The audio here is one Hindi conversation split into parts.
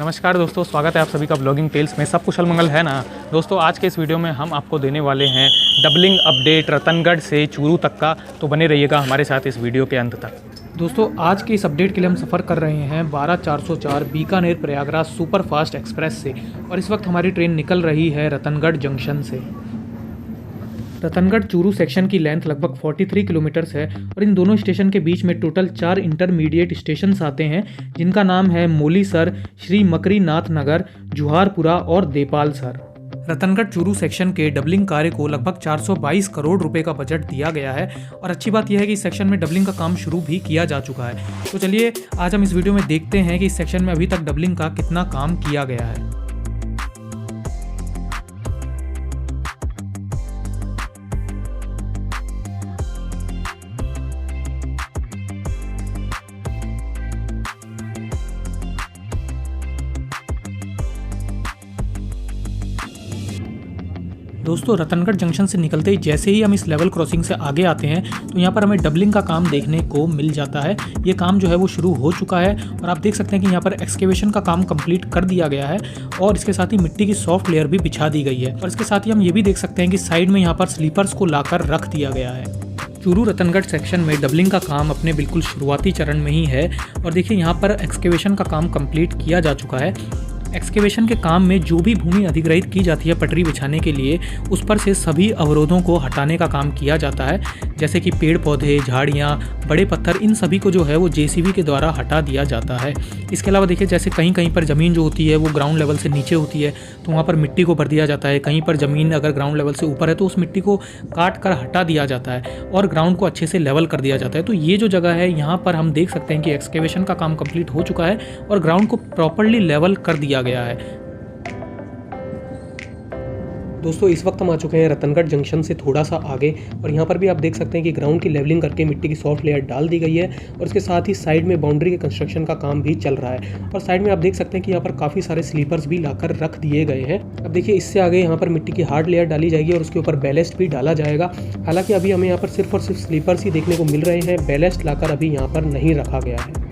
नमस्कार दोस्तों, स्वागत है आप सभी का ब्लॉगिंग टेल्स में। सब कुशल मंगल है ना दोस्तों। आज के इस वीडियो में हम आपको देने वाले हैं डबलिंग अपडेट रतनगढ़ से चूरू तक का, तो बने रहिएगा हमारे साथ इस वीडियो के अंत तक। दोस्तों आज के इस अपडेट के लिए हम सफ़र कर रहे हैं 12404 Bikaner Prayagraj super fast express से, और इस वक्त हमारी ट्रेन निकल रही है रतनगढ़ जंक्शन से। रतनगढ़ चूरू सेक्शन की लेंथ लगभग 43 किलोमीटर्स है और इन दोनों स्टेशन के बीच में टोटल 4 इंटरमीडिएट स्टेशन आते हैं, जिनका नाम है मोलीसर, श्री मकरीनाथ नगर, जुहारपुरा और देपालसर। रतनगढ़ चूरू सेक्शन के डबलिंग कार्य को लगभग 422 करोड़ रुपए का बजट दिया गया है और अच्छी बात यह है कि इस सेक्शन में डबलिंग का काम शुरू भी किया जा चुका है। तो चलिए आज हम इस वीडियो में देखते हैं कि इस सेक्शन में अभी तक डबलिंग का कितना काम किया गया है। दोस्तों रतनगढ़ जंक्शन से निकलते ही जैसे ही हम इस लेवल क्रॉसिंग से आगे आते हैं तो यहाँ पर हमें डबलिंग का काम देखने को मिल जाता है। ये काम जो है वो शुरू हो चुका है और आप देख सकते हैं कि यहाँ पर एक्सकेवेशन का काम कंप्लीट कर दिया गया है और इसके साथ ही मिट्टी की सॉफ्ट लेयर भी बिछा दी गई है। और इसके साथ ही हम ये भी देख सकते हैं कि साइड में यहाँ पर स्लीपर्स को लाकर रख दिया गया है। चूरू रतनगढ़ सेक्शन में डबलिंग का काम अपने बिल्कुल शुरुआती चरण में ही है और देखिए यहाँ पर एक्सकेवेशन का काम कंप्लीट किया जा चुका है। एक्सकेवेशन के काम में जो भी भूमि अधिग्रहित की जाती है पटरी बिछाने के लिए, उस पर से सभी अवरोधों को हटाने का काम किया जाता है, जैसे कि पेड़ पौधे, झाड़ियाँ, बड़े पत्थर, इन सभी को जो है वो जेसीबी के द्वारा हटा दिया जाता है। इसके अलावा देखिए जैसे कहीं कहीं पर ज़मीन जो होती है वो ग्राउंड लेवल से नीचे होती है तो वहाँ पर मिट्टी को भर दिया जाता है। कहीं पर ज़मीन अगर ग्राउंड लेवल से ऊपर है तो उस मिट्टी को काट कर हटा दिया जाता है और ग्राउंड को अच्छे से लेवल कर दिया जाता है। तो ये जो जगह है यहाँ पर हम देख सकते हैं कि एक्सकेवेशन का काम कंप्लीट हो चुका है और ग्राउंड को प्रॉपर्ली लेवल कर दिया गया है। दोस्तों इस वक्त हम आ चुके हैं रतनगढ़ जंक्शन से थोड़ा सा आगे और यहाँ पर भी आप देख सकते हैं कि ग्राउंड की लेवलिंग करके मिट्टी की सॉफ्ट लेयर डाल दी गई है और इसके साथ ही साइड में बाउंड्री के कंस्ट्रक्शन का काम भी चल रहा है। और साइड में आप देख सकते हैं कि यहाँ पर काफ़ी सारे स्लीपर्स भी लाकर रख दिए गए हैं। अब देखिए इससे आगे यहाँ पर मिट्टी की हार्ड लेयर डाली जाएगी और उसके ऊपर बैलेस्ट भी डाला जाएगा। हालांकि अभी हमें यहाँ पर सिर्फ और सिर्फ स्लीपर्स ही देखने को मिल रहे हैं, बैलेस्ट लाकर अभी यहाँ पर नहीं रखा गया है।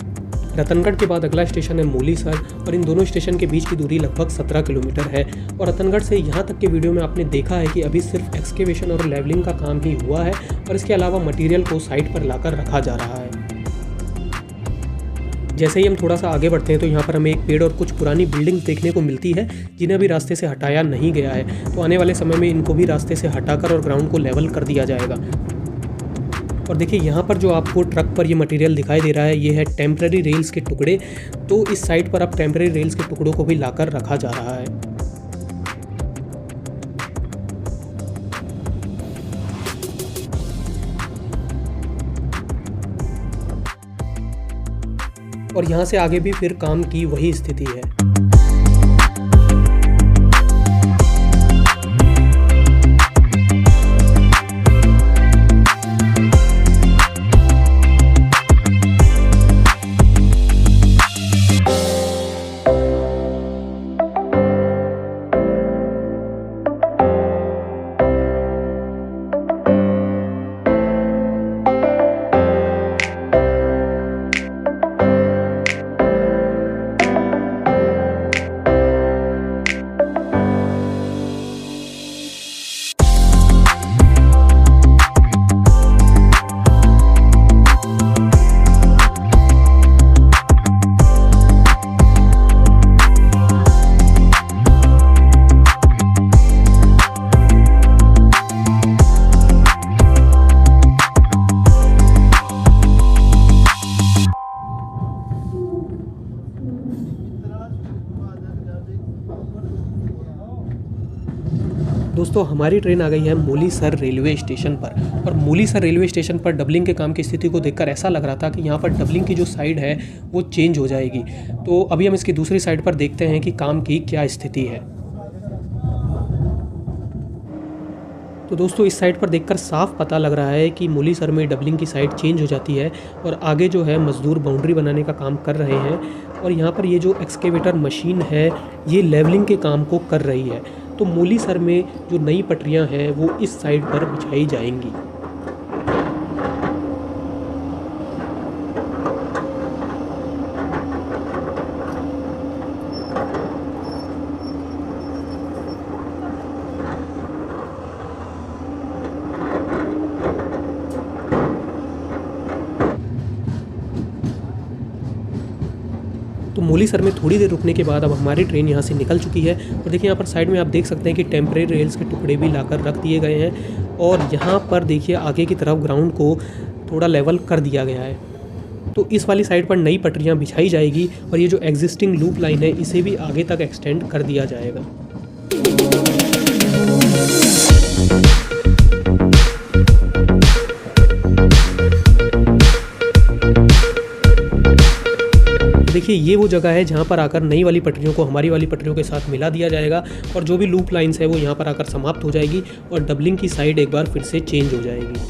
रतनगढ़ के बाद अगला स्टेशन है मोलीसर और इन दोनों स्टेशन के बीच की दूरी लगभग 17 किलोमीटर है। और रतनगढ़ से यहाँ तक के वीडियो में आपने देखा है कि अभी सिर्फ एक्सकेवेशन और लेवलिंग का काम ही हुआ है और इसके अलावा मटेरियल को साइट पर लाकर रखा जा रहा है। जैसे ही हम थोड़ा सा आगे बढ़ते हैं तो यहाँ पर हमें एक पेड़ और कुछ पुरानी बिल्डिंग्स देखने को मिलती है जिन्हें अभी रास्ते से हटाया नहीं गया है। तो आने वाले समय में इनको भी रास्ते से हटाकर और ग्राउंड को लेवल कर दिया जाएगा। और देखिए यहाँ पर जो आपको ट्रक पर ये मटेरियल दिखाई दे रहा है ये है टेम्पररी रेल्स के टुकड़े। तो इस साइड पर अब टेम्पररी रेल्स के टुकड़ों को भी लाकर रखा जा रहा है। और यहाँ से आगे भी फिर काम की वही स्थिति है। दोस्तों हमारी ट्रेन आ गई है मोलीसर रेलवे स्टेशन पर और मोलीसर रेलवे स्टेशन पर डबलिंग के काम की स्थिति को देखकर ऐसा लग रहा था कि यहाँ पर डबलिंग की जो साइड है वो चेंज हो जाएगी। तो अभी हम इसकी दूसरी साइड पर देखते हैं कि काम की क्या स्थिति है। तो दोस्तों इस साइड पर देखकर साफ पता लग रहा है कि मोलीसर में डबलिंग की साइड चेंज हो जाती है और आगे जो है मज़दूर बाउंड्री बनाने का काम कर रहे हैं और यहाँ पर ये जो एक्सकेवेटर मशीन है ये लेवलिंग के काम को कर रही है। तो मोलीसर में जो नई पटरियाँ हैं वो इस साइड पर बिछाई जाएंगी। मोलीसर में थोड़ी देर रुकने के बाद अब हमारी ट्रेन यहाँ से निकल चुकी है। और देखिए यहाँ पर साइड में आप देख सकते हैं कि टेम्परेरी रेल्स के टुकड़े भी लाकर रख दिए गए हैं और यहाँ पर देखिए आगे की तरफ ग्राउंड को थोड़ा लेवल कर दिया गया है। तो इस वाली साइड पर नई पटरियाँ बिछाई जाएगी और ये जो एग्जिस्टिंग लूप लाइन है इसे भी आगे तक एक्सटेंड कर दिया जाएगा। देखिए ये वो जगह है जहाँ पर आकर नई वाली पटरियों को हमारी वाली पटरियों के साथ मिला दिया जाएगा और जो भी लूप लाइंस है वो यहाँ पर आकर समाप्त हो जाएगी और डबलिंग की साइड एक बार फिर से चेंज हो जाएगी।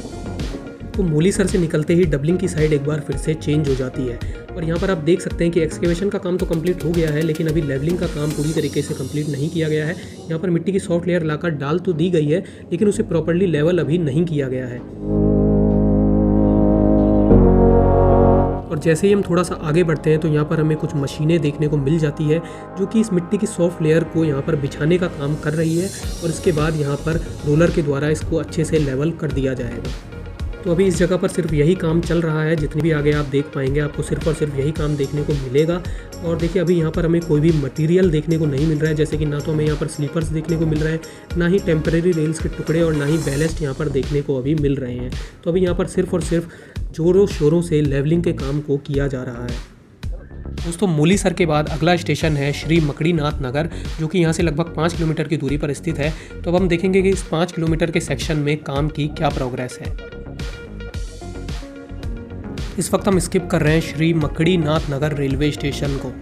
तो मोलीसर से निकलते ही डबलिंग की साइड एक बार फिर से चेंज हो जाती है और यहाँ पर आप देख सकते हैं कि एक्सकेवेशन का काम तो कंप्लीट हो गया है, लेकिन अभी लेवलिंग का काम पूरी तरीके से कंप्लीट नहीं किया गया है। यहाँ पर मिट्टी की सॉफ्ट लेयर लाकर डाल तो दी गई है, लेकिन उसे प्रॉपर्ली लेवल अभी नहीं किया गया है। और जैसे ही हम थोड़ा सा आगे बढ़ते हैं तो यहाँ पर हमें कुछ मशीनें देखने को मिल जाती है जो कि इस मिट्टी की सॉफ्ट लेयर को यहाँ पर बिछाने का काम कर रही है और इसके बाद यहाँ पर रोलर के द्वारा इसको अच्छे से लेवल कर दिया जाएगा। तो अभी इस जगह पर सिर्फ यही काम चल रहा है, जितनी भी आगे आप देख पाएंगे आपको सिर्फ और सिर्फ यही काम देखने को मिलेगा। और देखिए अभी यहाँ पर हमें कोई भी मटेरियल देखने को नहीं मिल रहा है, जैसे कि ना तो हमें यहाँ पर स्लीपर्स देखने को मिल रहे हैं, ना ही टेम्परेरी रेल्स के टुकड़े और ना ही बैलेस्ट यहाँ पर देखने को अभी मिल रहे हैं। तो अभी यहाँ पर सिर्फ और सिर्फ जोरों शोरों से लेवलिंग के काम को किया जा रहा है। दोस्तों मोलीसर के बाद अगला स्टेशन है श्री मकड़ीनाथ नगर, जो कि यहाँ से लगभग 5 किलोमीटर की दूरी पर स्थित है। तो अब हम देखेंगे कि इस 5 किलोमीटर के सेक्शन में काम की क्या प्रोग्रेस है। इस वक्त हम स्किप कर रहे हैं श्री मकड़ीनाथ नगर रेलवे स्टेशन को।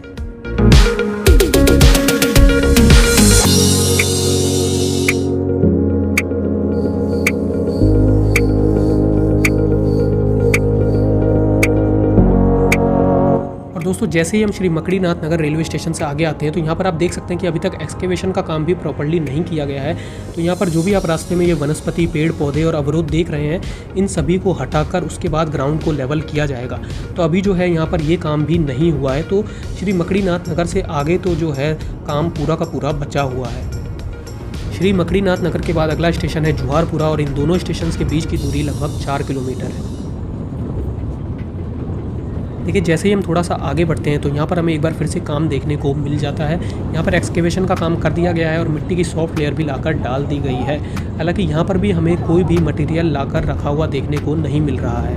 दोस्तों जैसे ही हम श्री मकड़ीनाथ नगर रेलवे स्टेशन से आगे आते हैं तो यहाँ पर आप देख सकते हैं कि अभी तक एक्सकेवेशन का काम भी प्रॉपर्ली नहीं किया गया है। तो यहाँ पर जो भी आप रास्ते में ये वनस्पति, पेड़ पौधे और अवरोध देख रहे हैं, इन सभी को हटाकर उसके बाद ग्राउंड को लेवल किया जाएगा। तो अभी जो है यहाँ पर ये काम भी नहीं हुआ है। तो श्री मकड़ीनाथ नगर से आगे तो जो है काम पूरा का पूरा बचा हुआ है। श्री मकड़ीनाथ नगर के बाद अगला स्टेशन है जुहारपुरा और इन दोनों स्टेशन के बीच की दूरी लगभग 4 किलोमीटर है। देखिए जैसे ही हम थोड़ा सा आगे बढ़ते हैं तो यहाँ पर हमें एक बार फिर से काम देखने को मिल जाता है। यहाँ पर एक्सकेवेशन का काम कर दिया गया है और मिट्टी की सॉफ्ट लेयर भी लाकर डाल दी गई है। हालांकि यहाँ पर भी हमें कोई भी मटेरियल लाकर रखा हुआ देखने को नहीं मिल रहा है।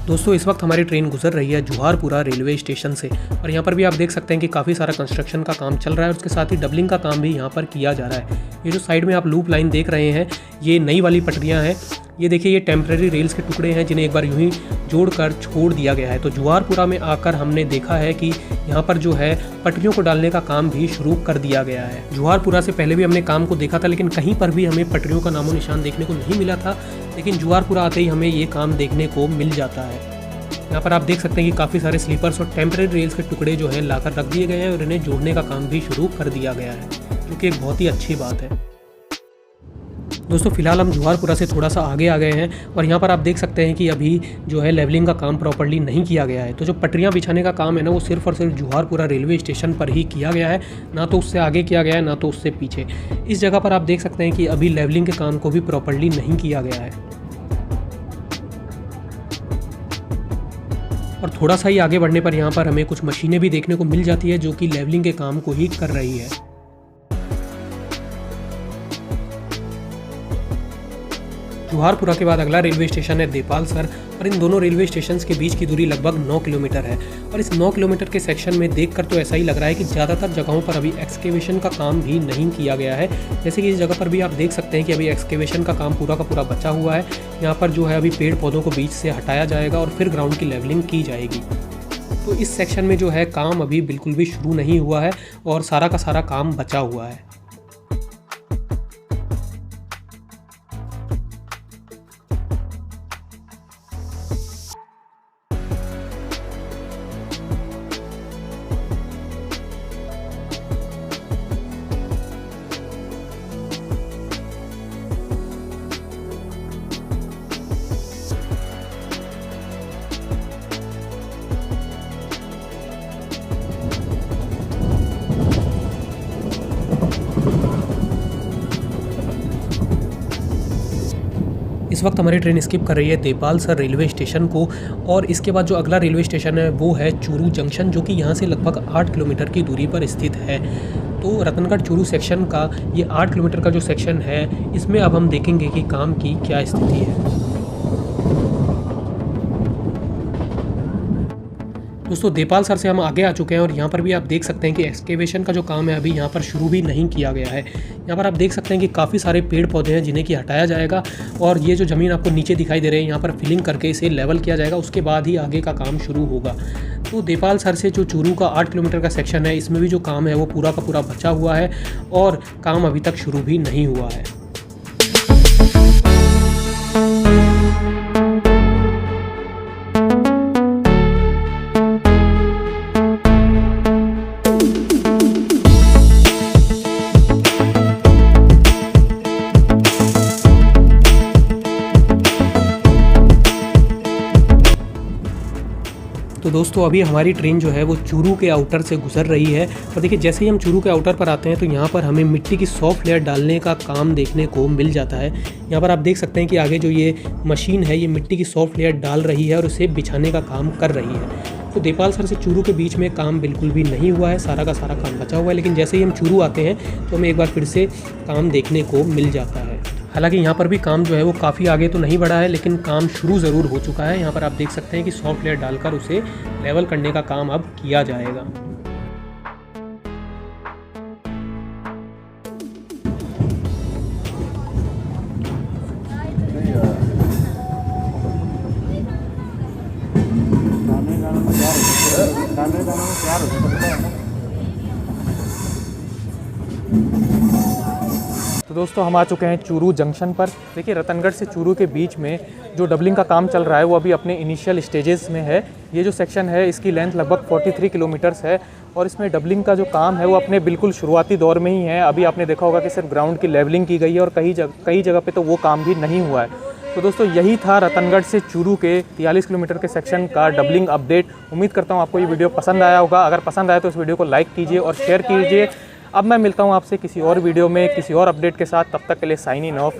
दोस्तों इस वक्त हमारी ट्रेन गुजर रही है जुहारपुरा रेलवे स्टेशन से और यहाँ पर भी आप देख सकते हैं कि काफ़ी सारा कंस्ट्रक्शन का काम चल रहा है। उसके साथ ही डबलिंग का काम भी यहाँ पर किया जा रहा है। ये जो साइड में आप लूप लाइन देख रहे हैं, ये नई वाली पटरियाँ हैं। ये देखिए ये टेम्परेरी रेल्स के टुकड़े हैं जिन्हें एक बार यूं ही जोड़कर छोड़ दिया गया है। तो जुहारपुरा में आकर हमने देखा है कि यहाँ पर जो है पटरियों को डालने का काम भी शुरू कर दिया गया है। जुहारपुरा से पहले भी हमने काम को देखा था, लेकिन कहीं पर भी हमें पटरियों का नामो निशान देखने को नहीं मिला था। लेकिन जुहारपुरा आते ही हमें ये काम देखने को मिल जाता है। यहाँ पर आप देख सकते हैं कि काफ़ी सारे स्लीपर्स और टेम्परेरी रेल्स के टुकड़े जो है लाकर रख दिए गए हैं और इन्हें जोड़ने का काम भी शुरू कर दिया गया है, जो कि एक बहुत ही अच्छी बात है। दोस्तों फिलहाल हम जुहारपुरा से थोड़ा सा आगे आ गए हैं और यहाँ पर आप देख सकते हैं कि अभी जो है लेवलिंग का काम प्रॉपर्ली नहीं किया गया है। तो जो पटरियाँ बिछाने का काम है ना, वो सिर्फ और सिर्फ जुहारपुरा रेलवे स्टेशन पर ही किया गया है, ना तो उससे आगे किया गया है ना तो उससे पीछे। इस जगह पर आप देख सकते हैं कि अभी लेवलिंग के काम को भी प्रॉपर्ली नहीं किया गया है। और थोड़ा सा ही आगे बढ़ने पर यहाँ पर हमें कुछ मशीनें भी देखने को मिल जाती है जो कि लेवलिंग के काम को ही कर रही है। जुहारपुरा के बाद अगला रेलवे स्टेशन है देपालसर और इन दोनों रेलवे स्टेशन के बीच की दूरी लगभग 9 किलोमीटर है। और इस 9 किलोमीटर के सेक्शन में देखकर तो ऐसा ही लग रहा है कि ज़्यादातर जगहों पर अभी एक्सकेवेशन का काम भी नहीं किया गया है। जैसे कि इस जगह पर भी आप देख सकते हैं कि अभी एक्सकेवेशन का काम पूरा का पूरा बचा हुआ है। यहाँ पर जो है अभी पेड़ पौधों को बीच से हटाया जाएगा और फिर ग्राउंड की लेवलिंग की जाएगी। तो इस सेक्शन में जो है काम अभी बिल्कुल भी शुरू नहीं हुआ है और सारा का सारा काम बचा हुआ है। इस वक्त हमारी ट्रेन स्किप कर रही है देपालसर रेलवे स्टेशन को और इसके बाद जो अगला रेलवे स्टेशन है वो है चूरू जंक्शन, जो कि यहाँ से लगभग 8 किलोमीटर की दूरी पर स्थित है। तो रतनगढ़ चूरू सेक्शन का ये 8 किलोमीटर का जो सेक्शन है, इसमें अब हम देखेंगे कि काम की क्या स्थिति है। दोस्तों देपालसर से हम आगे आ चुके हैं और यहाँ पर भी आप देख सकते हैं कि एक्सकेवेशन का जो काम है अभी यहाँ पर शुरू भी नहीं किया गया है। यहाँ पर आप देख सकते हैं कि काफ़ी सारे पेड़ पौधे हैं जिन्हें कि हटाया जाएगा और ये जो ज़मीन आपको नीचे दिखाई दे रही है यहाँ पर फिलिंग करके इसे लेवल किया जाएगा, उसके बाद ही आगे का काम शुरू होगा। तो देपालसर से जो चूरू का 8 किलोमीटर का सेक्शन है, इसमें भी जो काम है वो पूरा का पूरा बचा हुआ है और काम अभी तक शुरू भी नहीं हुआ है। तो दोस्तों अभी हमारी ट्रेन जो है वो चूरू के आउटर से गुजर रही है और देखिए जैसे ही हम चूरू के आउटर पर आते हैं तो यहाँ पर हमें मिट्टी की सॉफ्ट लेयर डालने का काम देखने को मिल जाता है। यहाँ पर आप देख सकते हैं कि आगे जो ये मशीन है ये मिट्टी की सॉफ्ट लेयर डाल रही है और उसे बिछाने का काम कर रही है। तो देपालसर से चूरू के बीच में काम बिल्कुल भी नहीं हुआ है, सारा का सारा काम बचा हुआ है, लेकिन जैसे ही हम चूरू आते हैं तो हमें एक बार फिर से काम देखने को मिल जाता है। हालांकि यहाँ पर भी काम जो है वो काफ़ी आगे तो नहीं बढ़ा है, लेकिन काम शुरू ज़रूर हो चुका है। यहाँ पर आप देख सकते हैं कि सॉफ्ट लेयर डालकर उसे लेवल करने का काम अब किया जाएगा। तो दोस्तों हम आ चुके हैं चूरू जंक्शन पर। देखिए रतनगढ़ से चूरू के बीच में जो डबलिंग का काम चल रहा है वो अभी अपने इनिशियल स्टेजेस में है। ये जो सेक्शन है इसकी लेंथ लगभग 43 किलोमीटर्स है और इसमें डबलिंग का जो काम है वो अपने बिल्कुल शुरुआती दौर में ही है। अभी आपने देखा होगा कि सिर्फ ग्राउंड की लेवलिंग की गई है और कई जगह पे तो वो काम भी नहीं हुआ है। तो दोस्तों यही था रतनगढ़ से चूरू के 43 किलोमीटर के सेक्शन का डबलिंग अपडेट। उम्मीद करता हूँ आपको ये वीडियो पसंद आया होगा। अगर पसंद आया तो इस वीडियो को लाइक कीजिए और शेयर कीजिए। अब मैं मिलता हूँ आपसे किसी और वीडियो में किसी और अपडेट के साथ। तब तक के लिए साइन इन ऑफ।